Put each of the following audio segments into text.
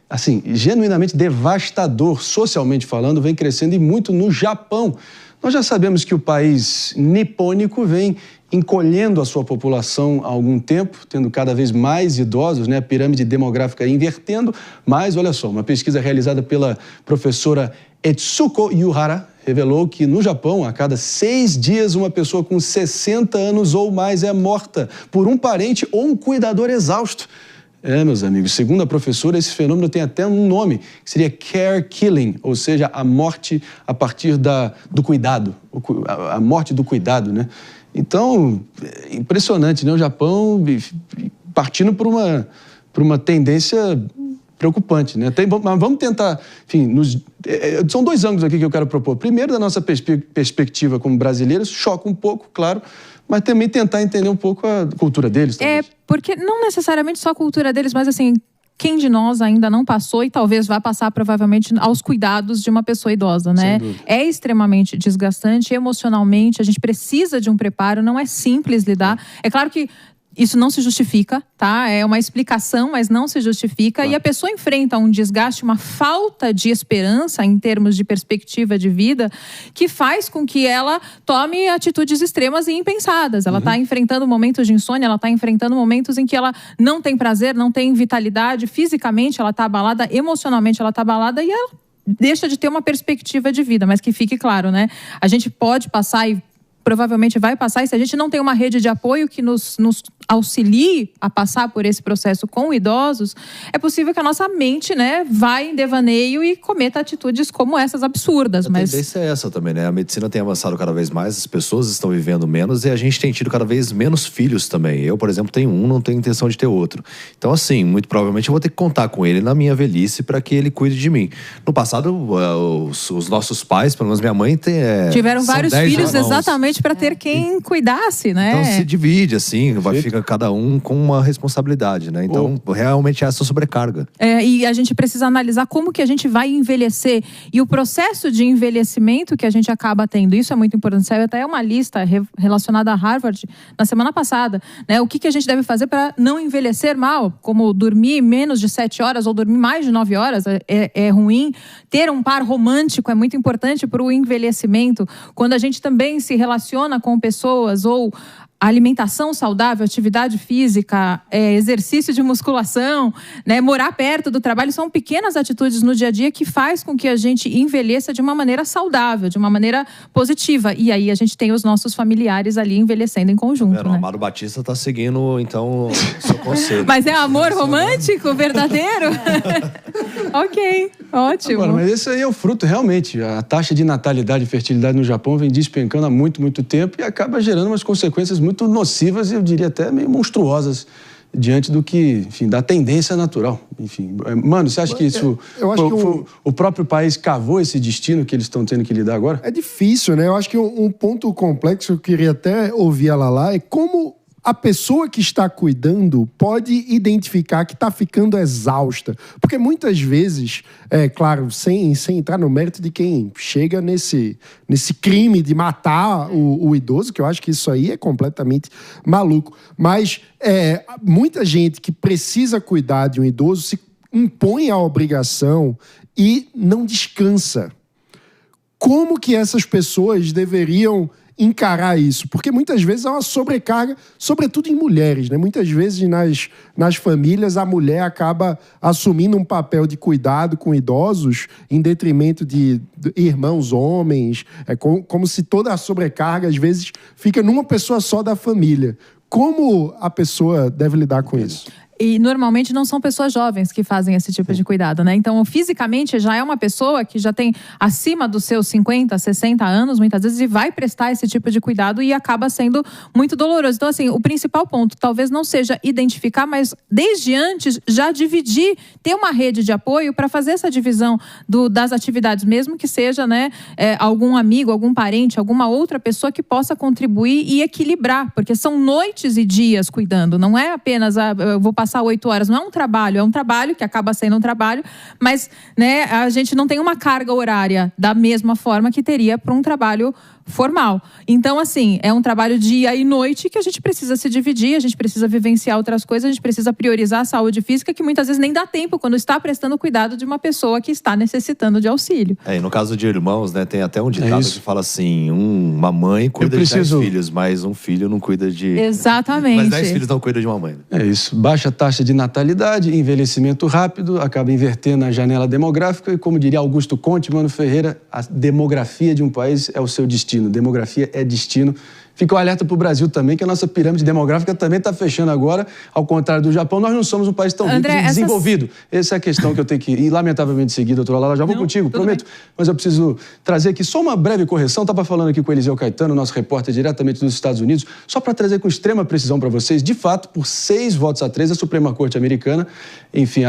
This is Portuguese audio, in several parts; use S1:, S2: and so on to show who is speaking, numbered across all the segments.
S1: assim, genuinamente devastador, socialmente falando, vem crescendo e muito no Japão. Nós já sabemos que o país nipônico vem encolhendo a sua população há algum tempo, tendo cada vez mais idosos, né? A pirâmide demográfica invertendo, mas olha só, uma pesquisa realizada pela professora Etsuko Yuhara revelou que no Japão, a cada 6 dias, uma pessoa com 60 anos ou mais é morta por um parente ou um cuidador exausto. Meus amigos, segundo a professora, esse fenômeno tem até um nome, que seria care killing, ou seja, a morte a partir do cuidado, a morte do cuidado, né? Então, impressionante, né? O Japão partindo por uma tendência preocupante, né? Mas vamos tentar, enfim, são 2 ângulos aqui que eu quero propor. Primeiro, da nossa perspectiva como brasileiros, choca um pouco, claro, mas também tentar entender um pouco a cultura deles. Talvez.
S2: Porque não necessariamente só a cultura deles, mas assim, quem de nós ainda não passou e talvez vá passar provavelmente aos cuidados de uma pessoa idosa, né? É extremamente desgastante emocionalmente, a gente precisa de um preparo, não é simples lidar. É claro que isso não se justifica, tá? É uma explicação, mas não se justifica. E a pessoa enfrenta um desgaste, uma falta de esperança em termos de perspectiva de vida, que faz com que ela tome atitudes extremas e impensadas. Ela está enfrentando momentos de insônia, ela está enfrentando momentos em que ela não tem prazer, não tem vitalidade, fisicamente ela está abalada, emocionalmente ela está abalada e ela deixa de ter uma perspectiva de vida. Mas que fique claro, né? A gente pode passar e provavelmente vai passar, e se a gente não tem uma rede de apoio que nos auxilie a passar por esse processo com idosos, é possível que a nossa mente, né, vá em devaneio e cometa atitudes como essas absurdas.
S3: A tendência é essa também, né? A medicina tem avançado cada vez mais, as pessoas estão vivendo menos e a gente tem tido cada vez menos filhos também. Eu, por exemplo, tenho um, não tenho intenção de ter outro. Então, assim, muito provavelmente eu vou ter que contar com ele na minha velhice para que ele cuide de mim. No passado, os nossos pais, pelo menos minha mãe,
S2: tiveram vários filhos exatamente para ter quem cuidasse, né?
S3: Então se divide, assim, fica cada um com uma responsabilidade, né? Então, realmente é essa sobrecarga.
S2: E a gente precisa analisar como que a gente vai envelhecer. E o processo de envelhecimento que a gente acaba tendo, isso é muito importante. Saiu até uma lista relacionada a Harvard na semana passada, né? O que a gente deve fazer para não envelhecer mal, como dormir menos de 7 horas ou dormir mais de 9 horas é ruim. Ter um par romântico é muito importante para o envelhecimento. Quando a gente também se relaciona com pessoas ou alimentação saudável, atividade física, exercício de musculação, né, morar perto do trabalho, são pequenas atitudes no dia a dia que faz com que a gente envelheça de uma maneira saudável, de uma maneira positiva. E aí a gente tem os nossos familiares ali envelhecendo em conjunto.
S3: Né? O Amado Batista tá seguindo, então, o seu conselho.
S2: Mas é amor romântico, verdadeiro? Ok, ótimo.
S1: Agora, mas esse aí é o fruto, realmente. A taxa de natalidade e fertilidade no Japão vem despencando há muito, muito tempo e acaba gerando umas consequências muito nocivas e eu diria até meio monstruosas diante do que, enfim, da tendência natural. Enfim, mano, você acha que isso o próprio país cavou esse destino que eles estão tendo que lidar agora?
S4: É difícil, né? Eu acho que um ponto complexo que eu queria até ouvir a Lala é como a pessoa que está cuidando pode identificar que está ficando exausta. Porque muitas vezes, claro, sem entrar no mérito de quem chega nesse crime de matar o idoso, que eu acho que isso aí é completamente maluco. Mas muita gente que precisa cuidar de um idoso se impõe a obrigação e não descansa. Como que essas pessoas deveriam encarar isso? Porque muitas vezes há uma sobrecarga, sobretudo em mulheres, né? Muitas vezes nas famílias a mulher acaba assumindo um papel de cuidado com idosos em detrimento de irmãos homens. É como se toda a sobrecarga às vezes fica numa pessoa só da família. Como a pessoa deve lidar com isso?
S2: E normalmente não são pessoas jovens que fazem esse tipo de cuidado, né? Então, fisicamente já é uma pessoa que já tem acima dos seus 50, 60 anos, muitas vezes, e vai prestar esse tipo de cuidado e acaba sendo muito doloroso. Então, assim, o principal ponto talvez não seja identificar, mas desde antes já dividir, ter uma rede de apoio para fazer essa divisão das atividades, mesmo que seja, né, algum amigo, algum parente, alguma outra pessoa que possa contribuir e equilibrar, porque são noites e dias cuidando, não é apenas eu vou passar 8 horas, não é um trabalho que acaba sendo um trabalho, mas, né, a gente não tem uma carga horária da mesma forma que teria para um trabalho formal. Então, assim, é um trabalho dia e noite que a gente precisa se dividir, a gente precisa vivenciar outras coisas, a gente precisa priorizar a saúde física, que muitas vezes nem dá tempo quando está prestando cuidado de uma pessoa que está necessitando de auxílio.
S3: E no caso de irmãos, né, tem até um ditado que fala assim, uma mãe cuida de 10 filhos, mas um filho não cuida de...
S2: Exatamente.
S3: Mas 10 filhos não cuidam de uma mãe.
S1: É isso. Baixa taxa de natalidade, envelhecimento rápido, acaba invertendo a janela demográfica e, como diria Augusto Conte, Mano Ferreira, a demografia de um país é o seu destino. Demografia é destino. Fica um alerta para o Brasil também, que a nossa pirâmide demográfica também está fechando agora. Ao contrário do Japão, nós não somos um país tão rico e desenvolvido. Essa é a questão que eu tenho que ir, lamentavelmente, seguir, doutora Lala. Já vou contigo, prometo. Bem. Mas eu preciso trazer aqui só uma breve correção. Estava falando aqui com o Eliseu Caetano, nosso repórter diretamente dos Estados Unidos, só para trazer com extrema precisão para vocês. De fato, por 6 votos a 3, a Suprema Corte Americana, enfim,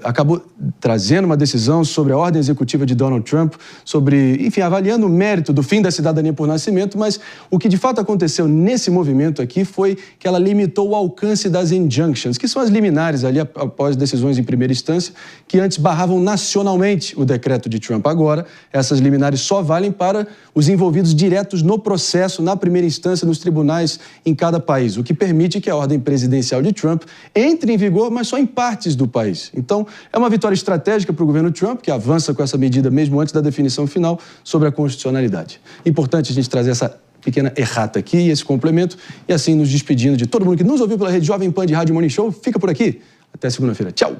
S1: acabou trazendo uma decisão sobre a ordem executiva de Donald Trump, sobre, enfim, avaliando o mérito do fim da cidadania por nascimento, mas o que de fato aconteceu nesse movimento aqui foi que ela limitou o alcance das injunctions, que são as liminares ali após decisões em primeira instância, que antes barravam nacionalmente o decreto de Trump. Agora, essas liminares só valem para os envolvidos diretos no processo, na primeira instância, nos tribunais em cada país, o que permite que a ordem presidencial de Trump entre em vigor, mas só em partes do país. Então, é uma vitória estratégica para o governo Trump, que avança com essa medida mesmo antes da definição final sobre a constitucionalidade. Importante a gente trazer essa pequena errata aqui e esse complemento, e assim nos despedindo de todo mundo que nos ouviu pela Rede Jovem Pan de Rádio Morning Show. Fica por aqui. Até segunda-feira. Tchau!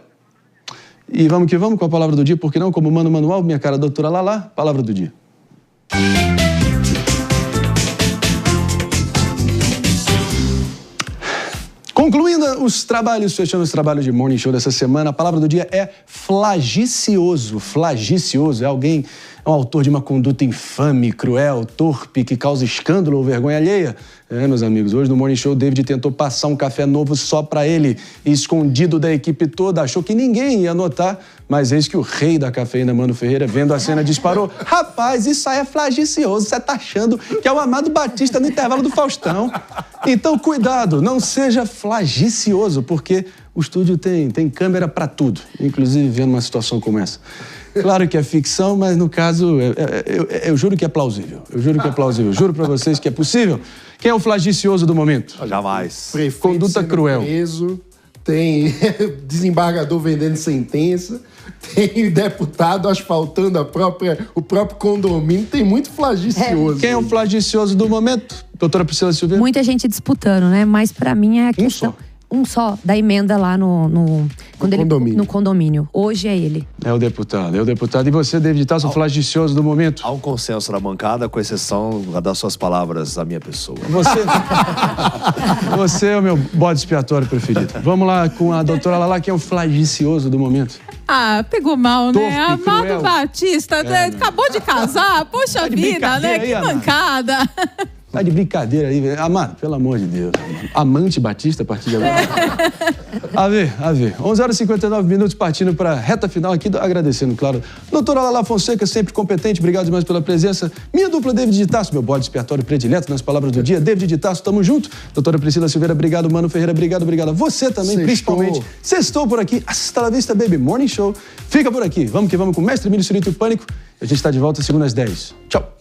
S1: E vamos que vamos com a palavra do dia, porque não, como manda o manual, minha cara doutora Lala, palavra do dia. Concluindo os trabalhos, fechando os trabalhos de Morning Show dessa semana, a palavra do dia é flagicioso. Flagicioso é alguém, é um autor de uma conduta infame, cruel, torpe, que causa escândalo ou vergonha alheia. Meus amigos, hoje no Morning Show, David tentou passar um café novo só pra ele, escondido da equipe toda, achou que ninguém ia notar, mas eis que o rei da cafeína, Mano Ferreira, vendo a cena, disparou: rapaz, isso aí é flagicioso, você tá achando que é o Amado Batista no intervalo do Faustão. Então, cuidado, não seja flagicioso, porque o estúdio tem câmera pra tudo, inclusive vendo uma situação como essa. Claro que é ficção, mas no caso, eu juro que é plausível. Eu juro que é plausível. Juro pra vocês que é possível. Quem é o flagicioso do momento?
S3: Jamais.
S4: Prefeito
S1: conduta cruel.
S4: Preso, tem desembargador vendendo sentença, tem deputado asfaltando o próprio condomínio. Tem muito flagicioso.
S1: Quem é o flagicioso do momento? Doutora Priscila Silveira?
S5: Muita gente disputando, né? Mas pra mim é a questão... Um só, da emenda lá no condomínio. Hoje é ele. É o deputado.
S1: E você, David Tasso, o flagicioso do momento?
S3: Há um consenso na bancada, com exceção das suas palavras, a minha pessoa.
S1: Você é o meu bode expiatório preferido. Vamos lá com a doutora Lala, que é o flagicioso do momento.
S2: Ah, pegou mal, né? Amado Batista, acabou de casar, poxa vida, né? Que mancada.
S1: Tá de brincadeira aí, velho. Amado, pelo amor de Deus. Amante Batista a partir de agora. A ver. 11h59, partindo para a reta final aqui, agradecendo, claro. Doutora Lala Fonseca, sempre competente, obrigado demais pela presença. Minha dupla, David de Tasso, meu bode expiatório predileto nas palavras do dia. David de Tasso, tamo junto. Doutora Priscila Silveira, obrigado. Mano Ferreira, obrigado. Você também, principalmente. Sextou por aqui. Hasta la vista, baby. Morning Show. Fica por aqui. Vamos que vamos com o Mestre Emílio Surito e Pânico. A gente está de volta segunda às 10. Tchau.